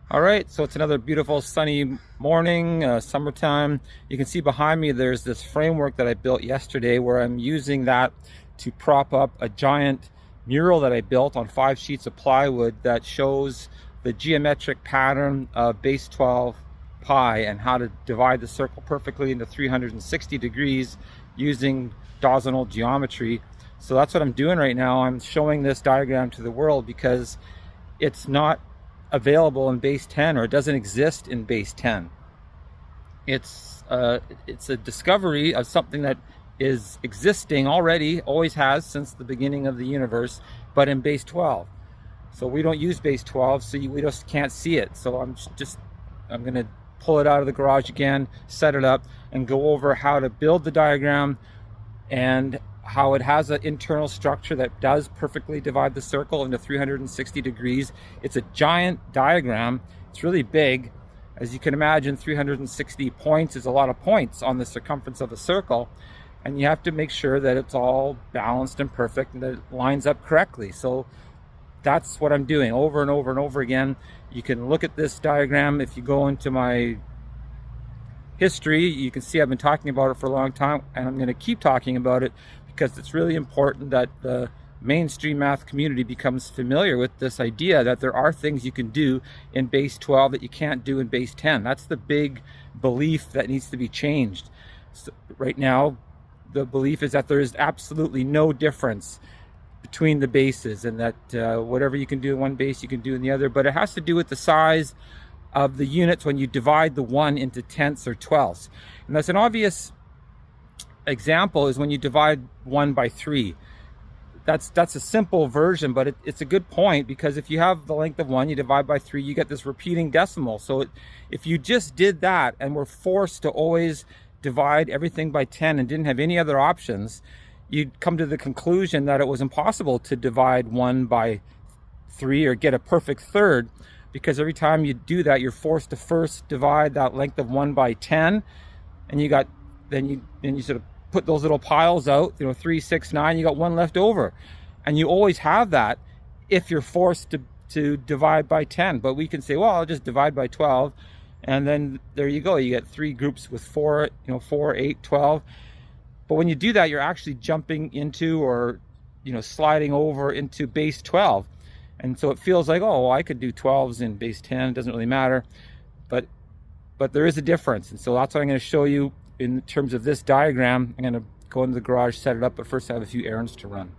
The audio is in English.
All right, so it's another beautiful sunny morning, summertime. You can see behind me there's this framework that I built yesterday where I'm using that to prop up a giant mural that I built on 5 sheets of plywood that shows the geometric pattern of base 12 pi and how to divide the circle perfectly into 360 degrees using Dawsonal geometry. So that's what I'm doing right now. I'm showing this diagram to the world because it's not available in base 10, or it doesn't exist in base 10. It's a discovery of something that is existing already, always has since the beginning of the universe, but in base 12. So we don't use base 12, so we just can't see it. So I'm gonna pull it out of the garage again, set it up, and go over how to build the diagram and how it has an internal structure that does perfectly divide the circle into 360 degrees. It's a giant diagram. It's really big. As you can imagine, 360 points is a lot of points on the circumference of a circle, and you have to make sure that it's all balanced and perfect and that it lines up correctly. So that's what I'm doing over and over and over again. You can look at this diagram. If you go into my history, you can see I've been talking about it for a long time, and I'm going to keep talking about it because it's really important that the mainstream math community becomes familiar with this idea that there are things you can do in base 12 that you can't do in base 10. That's the big belief that needs to be changed. So right now, the belief is that there is absolutely no difference between the bases, and that whatever you can do in one base, you can do in the other, but it has to do with the size of the units when you divide the 1 into tenths or twelfths. And that's an obvious example is when you divide 1 by 3. That's a simple version, but it's a good point, because if you have the length of 1, you divide by 3, you get this repeating decimal. So if you just did that and were forced to always divide everything by 10 and didn't have any other options, you'd come to the conclusion that it was impossible to divide 1 by 3 or get a perfect third, because every time you do that, you're forced to first divide that length of 1 by 10, and then you sort of put those little piles out, 3, 6, 9, you got 1 left over. And you always have that if you're forced to divide by 10. But we can say, well, I'll just divide by 12. And then there you go. You get 3 groups with 4, 4, 8, 12. But when you do that, you're actually jumping into, or, sliding over into base 12. And so it feels like, oh, well, I could do 12s in base 10. It doesn't really matter. But there is a difference. And so that's what I'm going to show you in terms of this diagram. I'm going to go into the garage, set it up, but first I have a few errands to run.